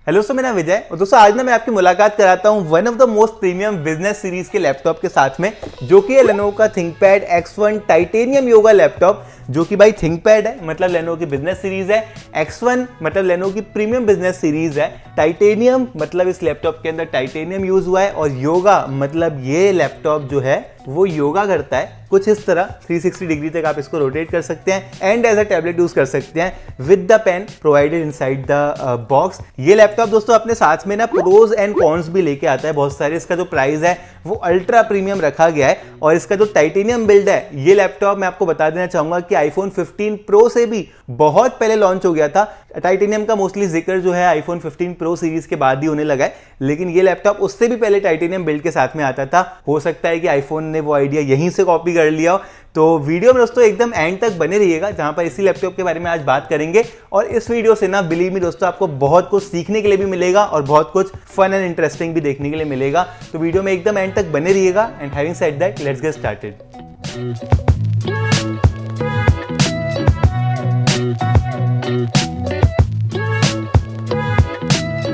Hello दोस्तों, मेरा विजय और दोस्तों आज ना मैं आपकी मुलाकात कराता हूं one of the most premium business series के लैपटॉप के साथ में, जो कि है लेनोवो का ThinkPad X1 titanium yoga laptop, जो कि भाई थिंकपैड है मतलब लेनोवो की बिजनेस सीरीज है, X1 मतलब लेनोवो की प्रीमियम बिजनेस सीरीज है, टाइटेनियम मतलब इस लैपटॉप के अंदर टाइटेनियम यूज हुआ है, और योगा मतलब ये लैपटॉप जो है वो योगा करता है कुछ इस तरह 360 डिग्री तक आप इसको रोटेट कर सकते हैं and as a tablet use कर सकते हैं with the pen provided inside the box. ये लैपटॉप दोस्तों अपने साथ में ना प्रोज एंड कॉन्स भी लेके आता है बहुत सारे। इसका जो प्राइस है वो अल्ट्रा प्रीमियम रखा गया है, और इसका जो टाइटेनियम बिल्ड है ये लैपटॉप मैं आपको बता देना चाहूंगा कि आईफोन 15 प्रो से भी बहुत पहले लॉन्च हो गया था। टाइटेनियम का मोस्टली जिक्र जो है आईफोन 15 प्रो सीरीज के बाद ही होने लगा है, लेकिन ये लैपटॉप उससे भी पहले टाइटेनियम बिल्ड के साथ में आता था। हो सकता है कि आईफोन ने वो आइडिया यहीं से कॉपी कर लिया हो। तो वीडियो में दोस्तों एकदम एंड तक बने रहिएगा, जहां पर इसी लैपटॉप के बारे में आज बात करेंगे, और इस वीडियो से ना बिलीव मी दोस्तों आपको बहुत कुछ सीखने के लिए भी मिलेगा और बहुत कुछ फन एंड इंटरेस्टिंग भी देखने के लिए मिलेगा। तो वीडियो में एकदम एंड तक बने रहिएगा। And having said that, let's get started.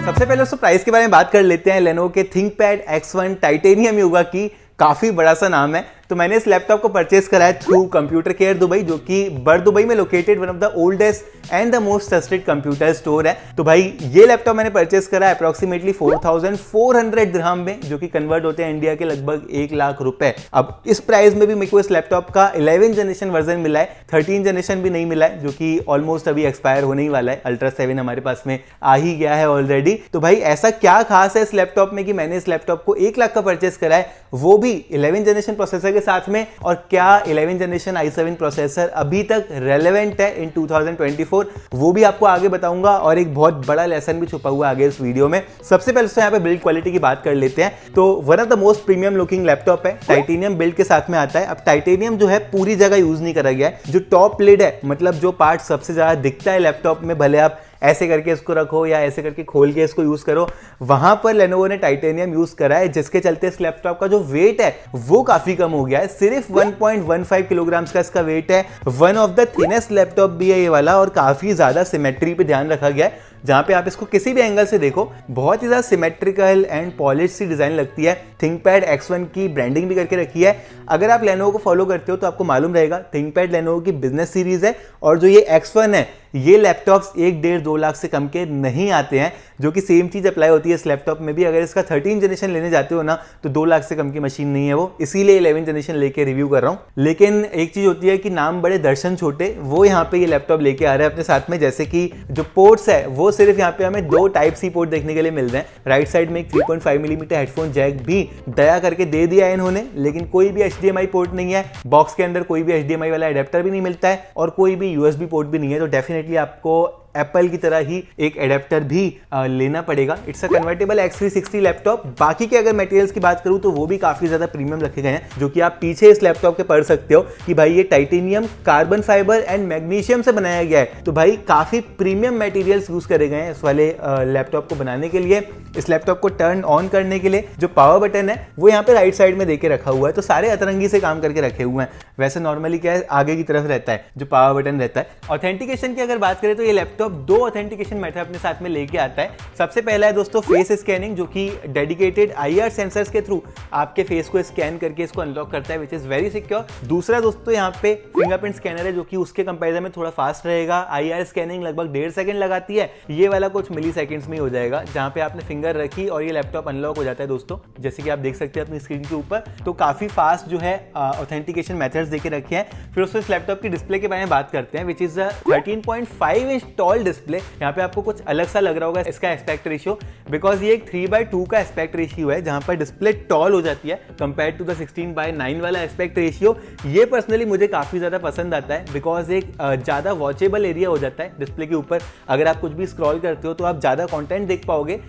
सबसे पहले दोस्तों प्राइस के बारे में बात कर लेते हैं। लेनोवो के थिंकपैड X1 टाइटेनियम योगा की काफी बड़ा सा नाम है। तो मैंने इस लैपटॉप को परचेस करा है थ्रू कंप्यूटर केयर दुबई, जो कि बर दुबई में located one of the oldest and the most trusted computer store है। तो भाई ये लैपटॉप मैंने परचेस करा है अप्रोक्सीमेटली 4400 दिरहम में, जो कि कन्वर्ट होते हैं इंडिया के लगभग 1 लाख रुपए। अब इस प्राइस में भी मेरे को इस लैपटॉप का 11 जनरेशन वर्जन मिला है, 13 जनरेशन भी नहीं मिला है, जो कि ऑलमोस्ट अभी एक्सपायर होने ही वाला है। अल्ट्रा 7 हमारे पास में आ ही गया है ऑलरेडी। तो भाई ऐसा क्या खास है इस लैपटॉप में कि मैंने इस लैपटॉप को 1 लाख का परचेस करा है, वो भी 11 जनरेशन प्रोसेसर के साथ में। और क्या 11 जनरेशन i7 प्रोसेसर अभी तक रेलेवेंट है इन 2024, वो भी आपको आगे बताऊंगा, और एक बहुत बड़ा लेसन भी छुपा हुआ है आगे इस वीडियो में। सबसे पहले तो यहाँ पे बिल्ड क्वालिटी की बात कर लेते हैं। तो one of the most premium looking laptop है, टाइटेनियम बिल्ड के साथ में आता है। अब टाइटेनियम जो है पूरी जगह यूज नहीं करा गया है। जो टॉप लिड है मतलब जो पार्ट सबसे ज्यादा दिखता है लैपटॉप में, भले आप ऐसे करके इसको रखो या ऐसे करके खोल के इसको यूज करो, वहां पर लेनोवो ने टाइटेनियम यूज करा है, जिसके चलते इस लैपटॉप का जो वेट है वो काफी कम हो गया है। सिर्फ 1.15 किलोग्राम का इसका वेट है। One of the thinnest laptop भी है ये वाला, और काफी ज्यादा सिमेट्री पे ध्यान रखा गया है। जहां पे आप इसको किसी भी एंगल से देखो बहुत ही ज्यादा सिमेट्रिकल एंड पॉलिश सी डिजाइन लगती है। थिंकपैड X1 की ब्रांडिंग भी करके रखी है। अगर आप लेनोवो को फॉलो करते हो तो आपको मालूम रहेगा थिंकपैड लेनोवो की बिजनेस सीरीज है, और जो ये X1 है ये लैपटॉप्स 1-1.5-2 लाख से कम के नहीं आते हैं, जो कि सेम चीज अप्लाई होती है इस लैपटॉप में भी। अगर इसका 13 जनरेशन लेने जाते हो ना तो 2 लाख से कम की मशीन नहीं है वो, इसीलिए 11 जनरेशन लेके रिव्यू कर रहा हूं। लेकिन एक चीज होती है कि नाम बड़े दर्शन छोटे, वो यहाँ पे ये लैपटॉप लेके आ रहा है अपने साथ में। जैसे कि जो पोर्ट्स है वो सिर्फ यहाँ पे हमें 2 टाइप सी पोर्ट देखने के लिए मिल रहे हैं। राइट साइड में एक 3.5 मिलीमीटर हेडफोन जैक भी दया करके दे दिया है इन्होंने, लेकिन कोई भी HDMI पोर्ट नहीं है। बॉक्स के अंदर कोई भी HDMI वाला एडेप्टर भी नहीं मिलता है, और कोई भी USB पोर्ट भी नहीं है। तो डेफिनेटली आपको एप्पल की तरह ही एक एडेप्टर भी लेना पड़ेगा। It's a convertible X360 laptop. बाकी के अगर मटेरियल्स की बात करूं तो वो भी काफी ज्यादा प्रीमियम रखे गए हैं, जो कि आप पीछे इस लैपटॉप के पढ़ सकते हो कि भाई ये titanium, carbon fibre and magnesium से बनाया गया है। तो भाई काफी प्रीमियम मटेरियल्स यूज करे गए हैं इस वाले लैपटॉप को बनाने के लिए। इस लैपटॉप को टर्न ऑन करने के लिए जो पावर बटन है वो यहाँ पे राइट साइड में देके रखा हुआ है। तो सारे अतरंगी से काम करके रखे हुए हैं। वैसे नॉर्मली क्या है, आगे की तरफ रहता है जो पावर बटन रहता है। ऑथेंटिकेशन की अगर बात करें तो ये लैपटॉप 2 ऑथेंटिकेशन मेथड अपने साथ में लेके आता है। सबसे पहला है दोस्तों फेस स्कैनिंग, जो कि डेडिकेटेड IR सेंसर्स के थ्रू आपके फेस को स्कैन करके इसको अनलॉक करता है, विच इज वेरी सिक्योर। दूसरा दोस्तों यहाँ पे फिंगरप्रिंट स्कैनर है, जो कि उसके कंपैरिजन में थोड़ा फास्ट रहेगा। IR स्कैनिंग लगभग 1.5 सेकंड लगाती है, ये वाला कुछ मिली सेकंड्स में ही हो जाएगा। जहां पे आपने फिंगर रखी और ये लैपटॉप अनलॉक हो जाता है दोस्तों, जैसे कि आप देख सकते हैं अपनी स्क्रीन के ऊपर। तो काफी फास्ट जो है ऑथेंटिकेशन मेथड्स देके रखे हैं। फिर उसको इस लैपटॉप की डिस्प्ले के बारे में बात करते हैं, which is 13.5 inch toll display. यहाँ पे आपको कुछ अलग सा लग रहा होगा इसका एस्पेक्ट रेशियो, बिकॉज ये एक 3/2 का एस्पेक्ट रेशियो है, जहां पर डिस्प्ले टॉल हो जाती है कंपेयर टू द 16:9 वाला एस्पेक्ट रेशियो। ये पर्सनली मुझे काफी ज्यादा पसंद आता है, बिकॉज एक ज्यादा वॉचेबल एरिया हो जाता है डिस्प्ले के ऊपर। अगर आप कुछ भी स्क्रॉल करते हो तो आप ज्यादा कंटेंट देख पाओगे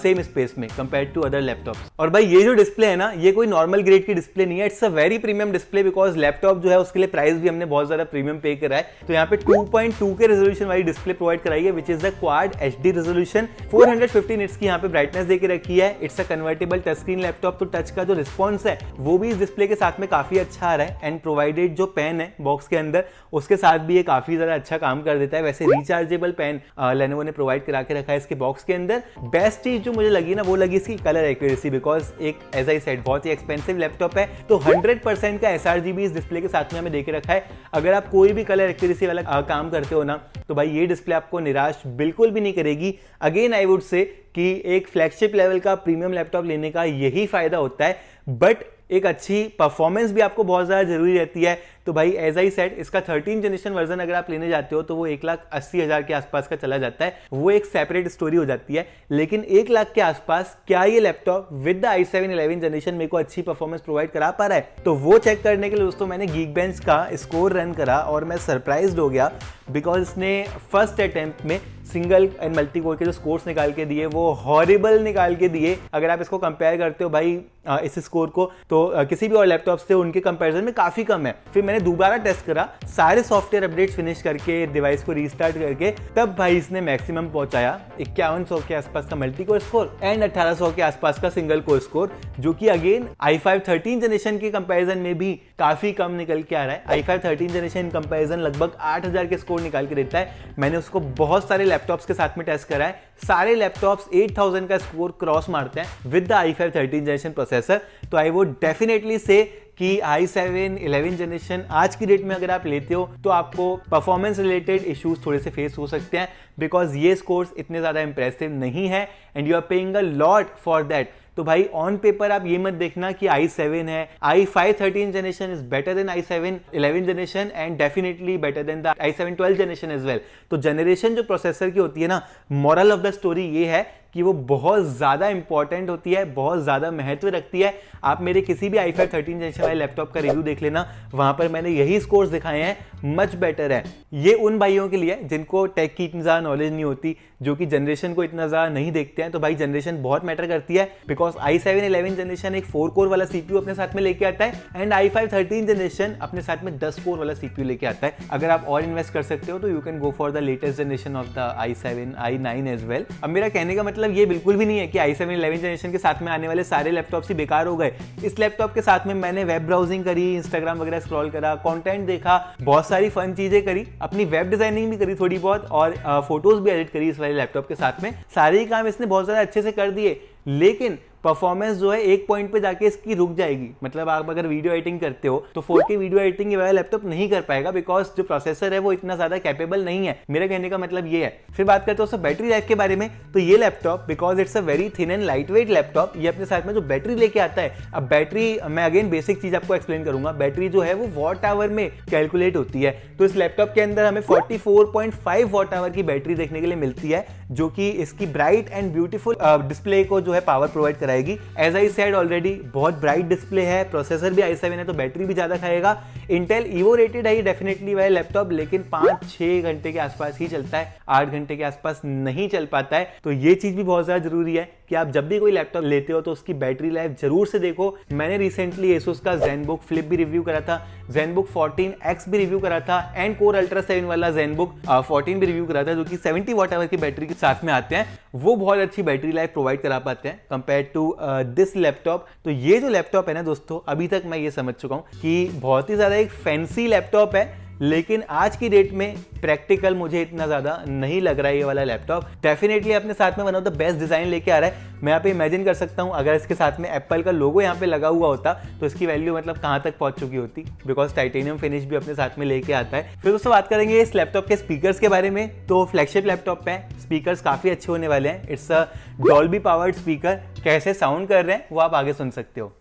सेम स्पेस में कंपेयर टू अदर लैपटॉप्स। और भाई ये जो डिस्प्ले है ना, ये कोई नॉर्मल ग्रेड की डिस्प्ले नहीं है, it's a very premium display, because laptop जो है उसके लिए प्राइस भी हमने बहुत ज्यादा प्रीमियम पे करा है। तो यहाँ पे 2.2 के रेजोल्यूशन वाली डिस्प्ले प्रोवाइड प्रोवाइड कराई है which is the quad HD resolution. 450 nits की यहाँ पे ब्राइटनेस देके रखी है। It's a convertible touch screen laptop, तो टच का जो रिस्पॉन्स है वो भी इस डिस्प्ले के साथ में काफी अच्छा आ रहा है। एंड प्रोवाइडेड जो पेन है बॉक्स के अंदर उसके साथ भी ये काफी ज्यादा अच्छा काम कर देता है। वैसे रिचार्जेबल पेन लेनोवो ने प्रोवाइड करा के रखा है इसके बॉक्स के अंदर। बेस्ट चीज जो मुझे लगी ना वो लगी इसकी कलर एक्यूरेसी, बिकॉज एक एज आई सेड बहुत ही एक्सपेंसिव लैपटॉप है, तो 100% का sRGB इस डिस्प्ले के साथ में हमें देके रखा है। अगर आप कोई भी कलर एक्यूरेसी वाला काम करते हो ना तो भाई ये डिस्प्ले आपको निराश बिल्कुल भी नहीं करेगी। अगेन आई वुड से कि एक फ्लैगशिप लेवल का प्रीमियम लैपटॉप लेने का यही फायदा होता है, बट एक अच्छी परफॉर्मेंस भी आपको बहुत ज़्यादा जरूरी रहती है। तो भाई एज आई सेड इसका 13 जनरेशन वर्जन अगर आप लेने जाते हो तो वो 1,80,000 के आसपास का चला जाता है, वो एक सेपरेट स्टोरी हो जाती है। लेकिन 1 लाख के आसपास क्या ये laptop with the i7 11 generation मेरे को अच्छी परफॉर्मेंस प्रोवाइड करा पा रहा है? तो वो चेक करने के लिए दोस्तों मैंने Geekbench का स्कोर रन करा और मैं सरप्राइज्ड हो गया, बिकॉज इसने फर्स्ट अटेम्प्ट में सिंगल एंड मल्टी कोर के जो स्कोर्स निकाल के दिए वो हॉरिबल निकाल के दिए। अगर आप इसको कंपेयर करते हो भाई इस स्कोर को तो किसी भी और लैपटॉप से उनके कंपैरिजन में काफी कम है। फिर मैंने दोबारा टेस्ट करा, सारे सॉफ्टवेयर अपडेट्स फिनिश करके डिवाइस को रीस्टार्ट करके, तब भाई इसने मैक्सिमम पहुंचाया 5100 के आसपास का मल्टी कोर स्कोर एंड 1800 के आसपास का सिंगल कोर स्कोर, जो कि अगेन i5 13 जनरेशन के कंपैरिजन में भी काफी कम निकल के आ रहा है। i5 13 जनरेशन कंपैरिजन लगभग 8000 के स्कोर निकाल के देता है। मैंने उसको बहुत सारे लैपटॉप्स के साथ में टेस्ट करा है, सारे लैपटॉप्स 8000 का स्कोर क्रॉस मारते हैं with the i5 13 generation processor. तो आई वुड डेफिनेटली से कि i7 11 जनरेशन आज की डेट में अगर आप लेते हो तो आपको परफॉर्मेंस रिलेटेड इश्यूज थोड़े से फेस हो सकते हैं, बिकॉज ये स्कोर्स इतने ज़्यादा इंप्रेसिव नहीं है and you are paying a lot for that. तो भाई ऑन पेपर आप ये मत देखना कि i7 है, i5 13 generation is better than i7 11 generation and definitely better than the i7 12 generation as well. तो जनरेशन जो प्रोसेसर की होती है ना, मॉरल ऑफ द स्टोरी ये है कि वो बहुत ज़्यादा इंपॉर्टेंट होती है, बहुत ज़्यादा महत्व रखती है। आप मेरे किसी भी i5 13 जनरेशन वाले लैपटॉप का रिव्यू देख लेना, वहाँ पर मैंने यही स्कोर्स दिखाए हैं, मच बेटर है। ये उन भाइयों के लिए जिनको टेक की इतनी ज़्यादा नॉलेज नहीं होती, जो कि जनरेशन को इतना ज़्यादा नहीं देखते हैं। तो भाई जनरेशन बहुत मैटर करती है, बिकॉज i7 11 जनरेशन एक 4 कोर वाला CPU अपने साथ में लेके आता है एंड i5 13 जनरेशन अपने साथ में 10 कोर वाला CPU लेके आता है। अगर आप और इन्वेस्ट कर सकते हो तो you can go for the latest generation of the i7 i9 as well. अब मेरा कहने का मतलब ये बिल्कुल भी नहीं है कि i7 11 जनरेशन के साथ में आने वाले सारे लैपटॉप्स ही बेकार हो गए। इस लैपटॉप के साथ में मैंने वेब ब्राउजिंग करी, इंस्टाग्राम वगैरह स्क्रॉल करा, कंटेंट देखा, बहुत सारी फन चीजें करी, अपनी वेब डिजाइनिंग भी करी थोड़ी बहुत और फोटोज भी एडिट करी इस वाले लैपटॉप के साथ में। सारे ही काम इसने बहुत ज्यादा अच्छे से कर दिए, लेकिन परफॉर्मेंस जो है एक पॉइंट पे जाके इसकी रुक जाएगी। मतलब आप अगर वीडियो एडिटिंग करते हो तो 4K वीडियो एडिटिंग ये वाला लैपटॉप नहीं कर पाएगा, बिकॉज जो प्रोसेसर है वो इतना ज्यादा कैपेबल नहीं है। मेरे कहने का मतलब ये है। फिर बात करते हो बैटरी लाइफ के बारे में, तो ये laptop because it's a very thin and light weight laptop, ये अपने साथ में जो बैटरी लेके आता है, अब बैटरी मैं अगेन बेसिक चीज आपको एक्सप्लेन करूंगा। बैटरी जो है वो वॉट आवर में कैलकुलेट होती है, तो इस लैपटॉप के अंदर हमें 44.5 वॉट आवर की बैटरी देखने के लिए मिलती है, जो कि इसकी ब्राइट एंड ब्यूटीफुल डिस्प्ले को जो है पावर प्रोवाइड कराएगी। एज आई सेड ऑलरेडी बहुत ब्राइट डिस्प्ले है, प्रोसेसर भी i7 है तो बैटरी भी ज्यादा खाएगा। इंटेल ईवो रेटेड है डेफिनेटली वह लैपटॉप, लेकिन 5-6 घंटे के आसपास ही चलता है, 8 घंटे के आसपास नहीं चल पाता है। तो ये चीज भी बहुत ज्यादा जरूरी है कि आप जब भी कोई लैपटॉप लेते हो तो उसकी बैटरी लाइफ जरूर से देखो। मैंने रिसेंटली Asus का ZenBook Flip भी रिव्यू करा था, ZenBook 14X भी रिव्यू करा था एंड Core Ultra 7 वाला ZenBook 14 भी रिव्यू करा था, जो कि 70 वॉट आवर की बैटरी के साथ में आते हैं। वो बहुत अच्छी बैटरी लाइफ प्रोवाइड करा पाते हैं कंपेयर टू दिस लैपटॉप। तो ये जो लैपटॉप है ना दोस्तों, अभी तक मैं ये समझ चुका हूँ कि बहुत ही ज्यादा एक फैंसी लैपटॉप है, लेकिन आज की डेट में प्रैक्टिकल मुझे इतना ज्यादा नहीं लग रहा है ये वाला लैपटॉप। डेफिनेटली अपने साथ में one of the best design लेके आ रहा है। मैं यहाँ पे इमेजिन कर सकता हूँ अगर इसके साथ में एप्पल का लोगो यहाँ पे लगा हुआ होता तो इसकी वैल्यू मतलब कहाँ तक पहुंच चुकी होती, बिकॉज टाइटेनियम फिनिश भी अपने साथ में लेके आता है। फिर दोस्तों बात करेंगे इस लैपटॉप के स्पीकर्स के बारे में। तो फ्लैगशिप लैपटॉप पे स्पीकर्स काफी अच्छे होने वाले हैं। It's a Dolby powered speaker. कैसे साउंड कर रहे हैं वो आप आगे सुन सकते हो।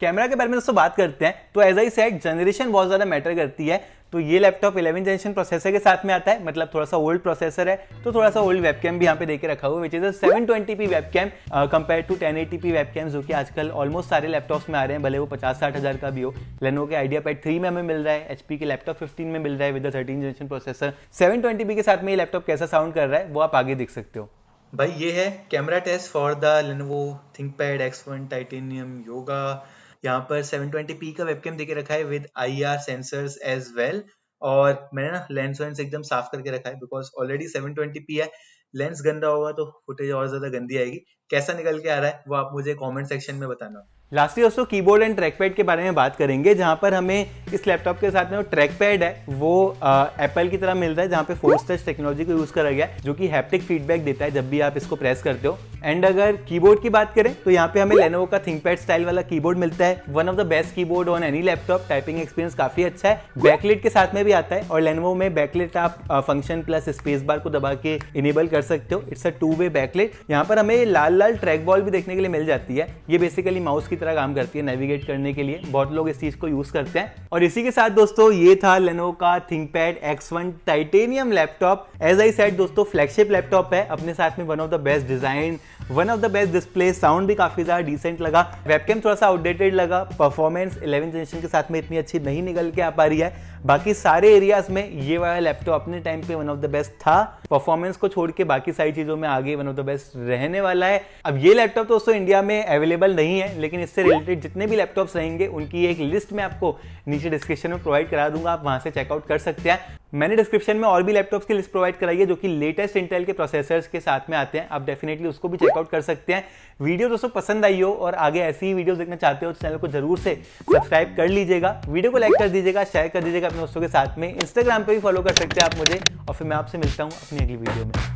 कैमरा के बारे में दोस्तों बात करते हैं तो एज आई सेड जनरेशन बहुत ज्यादा मैटर करती है। तो ये लैपटॉप 11 जनरेशन प्रोसेसर के साथ में आता है, मतलब थोड़ा सा ओल्ड प्रोसेसर है, तो थोड़ा सा ओल्ड वेबकैम भी यहाँ पे देके रखा हुआ है, which is a 720p webcam compare to 1080p webcam, जो कि आजकल ऑलमोस्ट सारे लैपटॉप्स में आ रहे हैं, भले वो 50-60 हज़ार का भी हो। लेनोवो के आइडियापैड 3 में हमें मिल रहा है, HP के लैपटॉप 15 में मिल रहा है विद 13 जनरेशन प्रोसेसर। 720p के साथ में ये लैपटॉप कैसा साउंड कर रहा है वो आप आगे देख सकते हो। भाई ये है camera test for the Lenovo ThinkPad X1 titanium Yoga. यहाँ पर 720p का वेबकैम देके रखा है with IR sensors as well. और मैंने ना लेंस वेंस एकदम साफ करके रखा है बिकॉज ऑलरेडी 720p है। लेंस गंदा होगा तो फुटेज और ज्यादा गंदी आएगी। कैसा निकल के आ रहा है वो आप मुझे कमेंट सेक्शन में बताना। लास्टली दोस्तों कीबोर्ड एंड ट्रैक पैड के बारे में बात करेंगे, जहां पर हमें इस लैपटॉप के साथ में वो ट्रैक पैड है वो एप्पल की तरह मिलता है, जहां पे फोर्स टच टेक्नोलॉजी को यूज करा गया है जो कि हैप्टिक फीडबैक देता है जब भी आप इसको प्रेस करते हो। एंड अगर कीबोर्ड की बात करें तो यहाँ पे हमें Lenovo का ThinkPad स्टाइल वाला कीबोर्ड मिलता है, one of the best keyboard on any laptop. Typing experience काफी अच्छा है, बैकलिट के साथ में भी आता है और Lenovo में बैकलिट आप फंक्शन प्लस स्पेस बार को दबा के इनेबल कर सकते हो। It's a two way backlit. यहाँ पर हमें लाल लाल ट्रैक बॉल भी देखने के लिए मिल जाती है, ये बेसिकली माउस की तरह काम करती है नेविगेट करने के लिए, बहुत लोग इस चीज को यूज करते हैं। और इसी के साथ दोस्तों ये था Lenovo का ThinkPad X1 titanium laptop. As I said दोस्तों फ्लैगशिप लैपटॉप है, अपने साथ में one of the best design, one of the best display, sound भी काफी ज्यादा डिसेंट लगा, वेबकैम थोड़ा सा आउटडेटेड लगा, परफॉर्मेंस 11th जनरेशन के साथ में इतनी अच्छी नहीं निकल के आ पा रही है। बाकी सारे एरियाज में ये वाला लैपटॉप अपने टाइम पे वन ऑफ द बेस्ट था। परफॉर्मेंस को छोड़ के बाकी सारी चीजों में आगे वन ऑफ द बेस्ट रहने वाला है। अब ये लैपटॉप तो दोस्तों इंडिया में अवेलेबल नहीं है, लेकिन इससे रिलेटेड जितने भी लैपटॉप्स रहेंगे उनकी एक लिस्ट मैं आपको नीचे डिस्क्रिप्शन में प्रोवाइड करा दूंगा, आप वहां से चेकआउट कर सकते हैं। मैंने डिस्क्रिप्शन में और भी लैपटॉप्स की लिस्ट प्रोवाइड कराई है जो कि लेटेस्ट इंटेल के प्रोसेसर्स के साथ में आते हैं, आप डेफिनेटली उसको भी चेकआउट कर सकते हैं। वीडियो दोस्तों पसंद आई हो और आगे ऐसी ही वीडियोस देखना चाहते हो तो चैनल को जरूर से सब्सक्राइब कर लीजिएगा, वीडियो को लाइक कर दीजिएगा, शेयर कर दीजिएगा अपने दोस्तों के साथ में, इंस्टाग्राम पे भी फॉलो कर सकते हैं आप मुझे। और फिर मैं आपसे मिलता हूँ अपनी अगली वीडियो में।